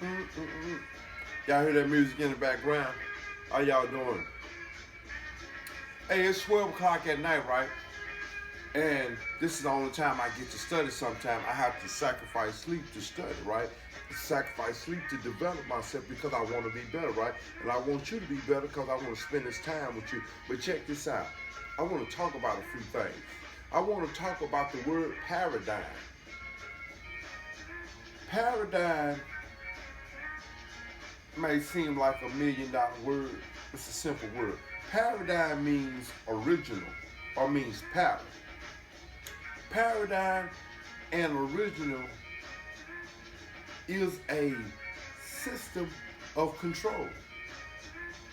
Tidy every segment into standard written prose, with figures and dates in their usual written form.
Mm-mm-mm. Y'all hear that music in the background? How y'all doing? Hey, it's 12 o'clock at night, right? And this is the only time I get to study sometime. I have to sacrifice sleep to study, right? Sacrifice sleep to develop myself because I want to be better, right? And I want you to be better because I want to spend this time with you. But check this out. I want to talk about a few things. I want to talk about the word paradigm. Paradigm may seem like $1 million word. It's a simple word. Paradigm means original or means pattern. Paradigm and original is a system of control.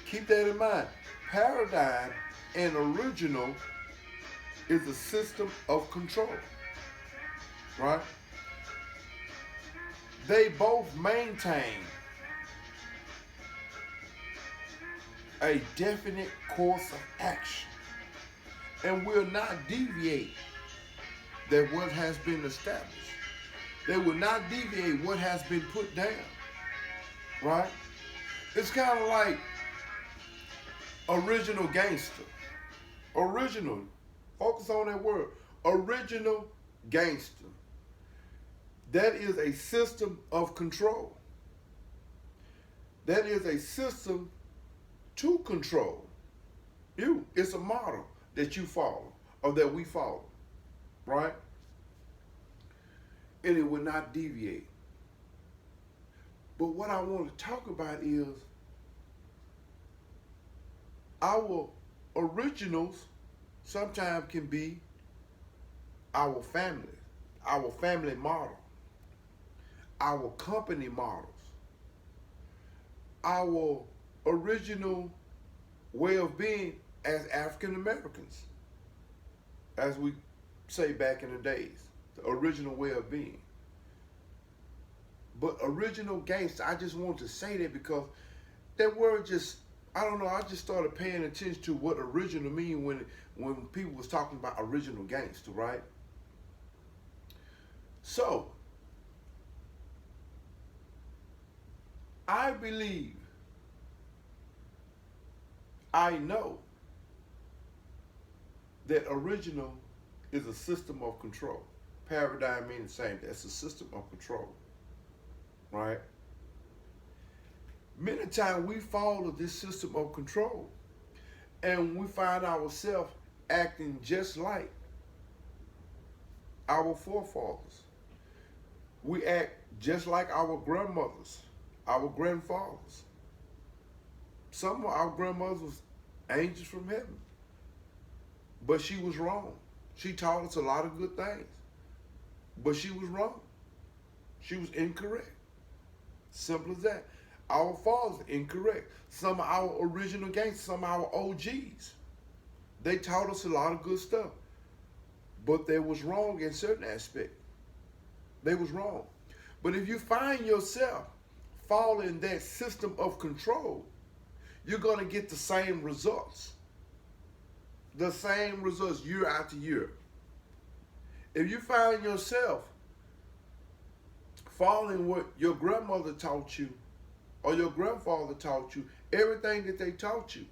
Keep that in mind. Paradigm and original is a system of control, right? They both maintain a definite course of action and will not deviate that what has been established. They will not deviate what has been put down, right? It's kind of like original gangster. Original. Focus on that word. Original gangster. That is a system of control. That is a system to control you. It's a model that you follow or that we follow, right? And it will not deviate. But what I want to talk about is our originals sometimes can be our family model, our company models, our original way of being as African Americans, as we say back in the days, the original way of being. But original gangster, I just want to say that because that word just, I don't know, I just started paying attention to what original mean when people was talking about original gangster, right? So, I believe, I know that original is a system of control. Paradigm means the same. That's a system of control, right? Many times we follow this system of control and we find ourselves acting just like our forefathers. We act just like our grandmothers, our grandfathers. Some of our grandmothers was angels from heaven, but she was wrong. She taught us a lot of good things, but she was wrong. She was incorrect. Simple as that. Our fathers incorrect. Some of our original gangsters, some of our OGs, they taught us a lot of good stuff, but they was wrong in certain aspects. They was wrong. But if you find yourself following that system of control, you're going to get the same results. The same results year after year. If you find yourself following what your grandmother taught you or your grandfather taught you, everything that they taught you,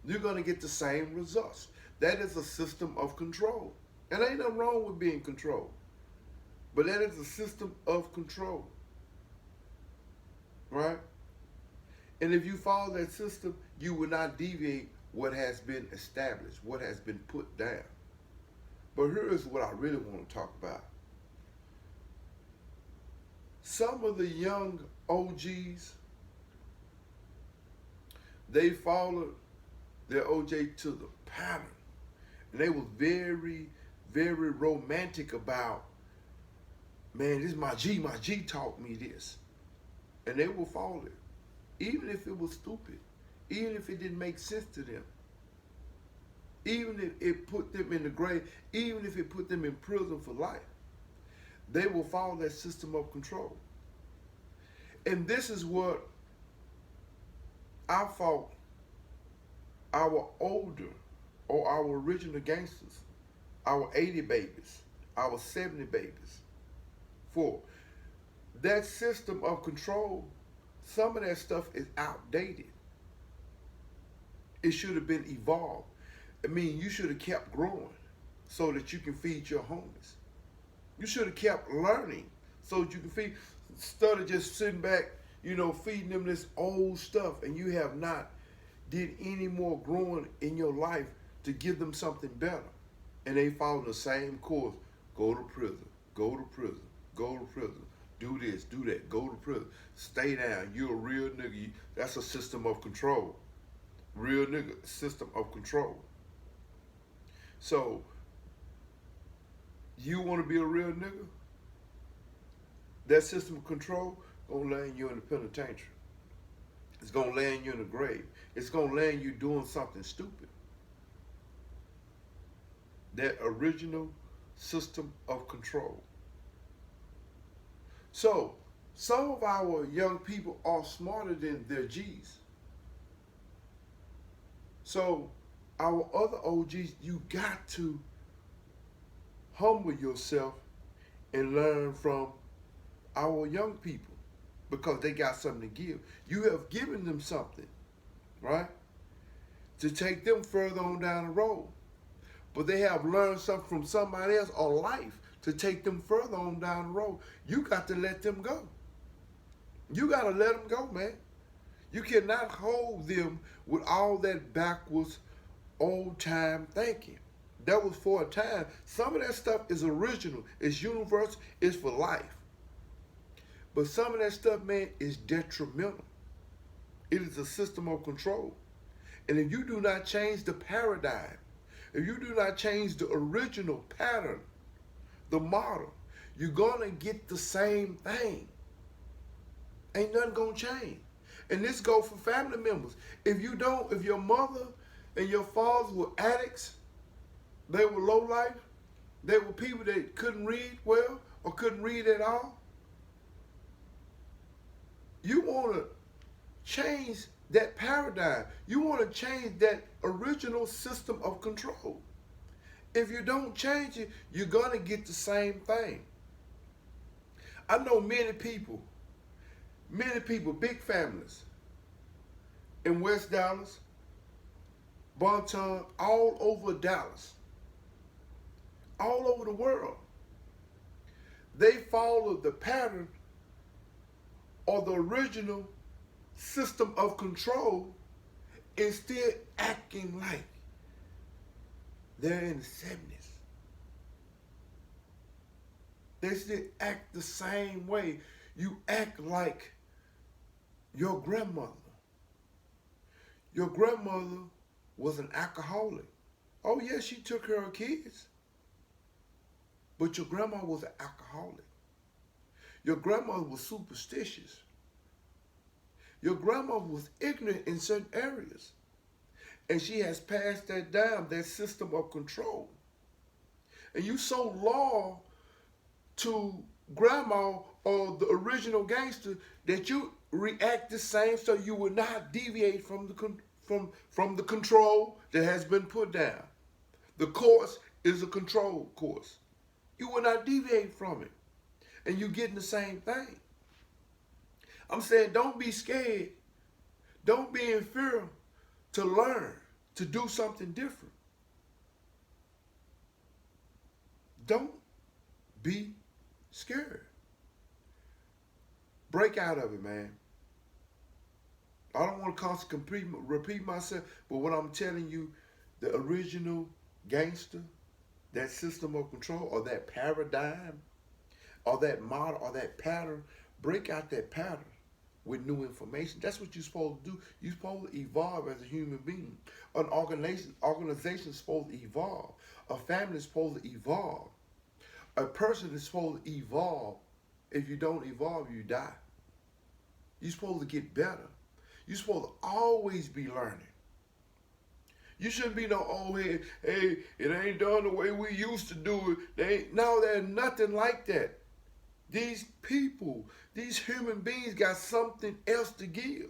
you're going to get the same results. That is a system of control. And ain't nothing wrong with being controlled. But that is a system of control. Right? And if you follow that system, you will not deviate what has been established, what has been put down. But here's what I really want to talk about. Some of the young OGs, they followed their OJ to the pattern. And they were very, very romantic about, man, this is my G. My G taught me this. And they will follow it. Even if it was stupid. Even if it didn't make sense to them. Even if it put them in the grave. Even if it put them in prison for life. They will follow that system of control. And this is what I fought our older or our original gangsters, our 80 babies, our 70 babies for. that system of control, some of that stuff is outdated. It should have been evolved. I mean, you should have kept growing so that you can feed your homies. You should have kept learning so that you can feed, instead of just sitting back, feeding them this old stuff, and you have not did any more growing in your life to give them something better. And they follow the same course. Go to prison, go to prison, go to prison. Do this, do that, go to prison. Stay down. You're a real nigga. That's a system of control. Real nigga, system of control. So, you want to be a real nigga? That system of control gonna land you in the penitentiary. It's gonna land you in the grave. It's gonna land you doing something stupid. That original system of control. So, some of our young people are smarter than their G's. So, our other OGs, you got to humble yourself and learn from our young people because they got something to give. You have given them something, right? To take them further on down the road. But they have learned something from somebody else or life to take them further on down the road. You got to let them go. You got to let them go, man. You cannot hold them with all that backwards, old-time thinking. That was for a time. Some of that stuff is original. It's universal. It's for life. But some of that stuff, man, is detrimental. It is a system of control. And if you do not change the paradigm, if you do not change the original pattern, the model, you're going to get the same thing. Ain't nothing going to change. And this goes for family members. If your mother and your father were addicts, they were low life, they were people that couldn't read well or couldn't read at all, you want to change that paradigm. You want to change that original system of control. If you don't change it, you're going to get the same thing. I know many people, big families in West Dallas, Bonton, all over Dallas, all over the world. They follow the pattern or the original system of control and still acting like they're in the 70s. They still act the same way. You act like your grandmother. Your grandmother was an alcoholic. Oh yeah, she took care of kids. But your grandma was an alcoholic. Your grandmother was superstitious. Your grandmother was ignorant in certain areas. And she has passed that down, that system of control. And you so loyal to grandma or the original gangster that you react the same so you will not deviate from the control that has been put down. The course is a control course. You will not deviate from it. And you're getting the same thing. I'm saying don't be scared. Don't be in fear to learn, to do something different. Don't be scared. Break out of it, man. I don't want to constantly repeat myself, but what I'm telling you, the original gangster, that system of control or that paradigm or that model or that pattern, break out that pattern with new information. That's what you're supposed to do. You're supposed to evolve as a human being. An organization is supposed to evolve. A family is supposed to evolve. A person is supposed to evolve. If you don't evolve, you die. You're supposed to get better. You're supposed to always be learning. You shouldn't be no old head, hey, it ain't done the way we used to do it. No, there's nothing like that. These people, these human beings got something else to give.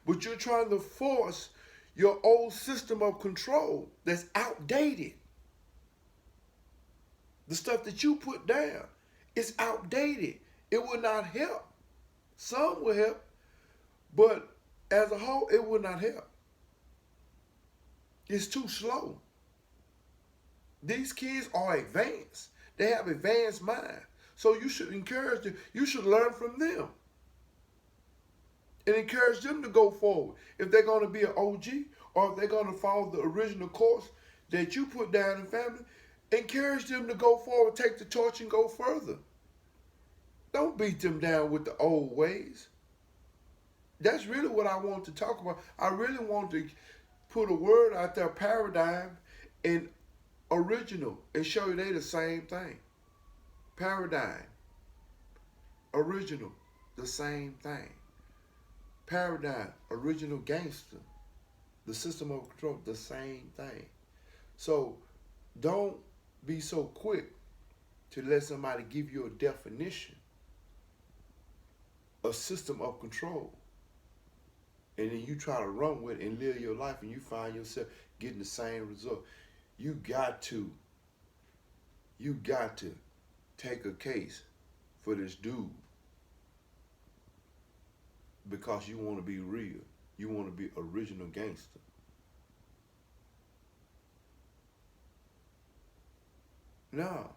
But you're trying to force your old system of control that's outdated. The stuff that you put down is outdated. It will not help. Some will help, but as a whole, it will not help. It's too slow. These kids are advanced. They have advanced mind. So you should encourage them. You should learn from them. And encourage them to go forward. If they're going to be an OG or if they're going to follow the original course that you put down in family, encourage them to go forward, take the torch and go further. Don't beat them down with the old ways. That's really what I want to talk about. I really want to put a word out there, paradigm and original, and show you they the same thing. Paradigm, original, the same thing. Paradigm, original gangster, the system of control, the same thing. So don't be so quick to let somebody give you a definition, a system of control, and then you try to run with it and live your life and you find yourself getting the same result. You got to take a case for this dude because you want to be real. You want to be original gangster. No,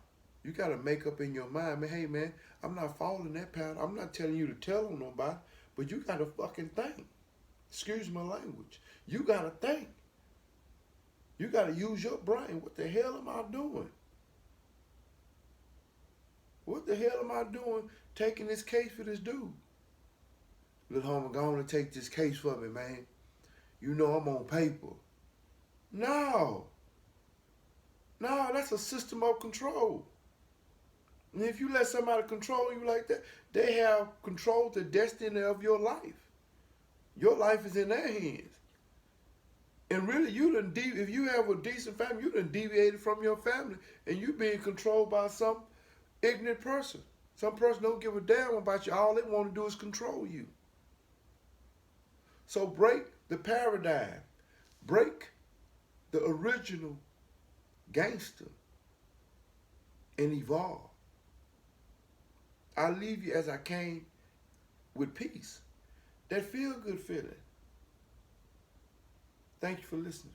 you got to make up in your mind, man, hey, man, I'm not following that pattern. I'm not telling you to tell on nobody, but you got to fucking think. Excuse my language. You got to think. You got to use your brain. What the hell am I doing? What the hell am I doing taking this case for this dude? Little homie, go on and take this case for me, man. You know I'm on paper. No, that's a system of control. And if you let somebody control you like that, they have controlled the destiny of your life. Your life is in their hands. And really, if you have a decent family, you done deviated from your family and you being controlled by some ignorant person. Some person don't give a damn about you. All they want to do is control you. So break the paradigm. Break the original gangster and evolve. I leave you as I came with peace. That feel-good feeling. Thank you for listening.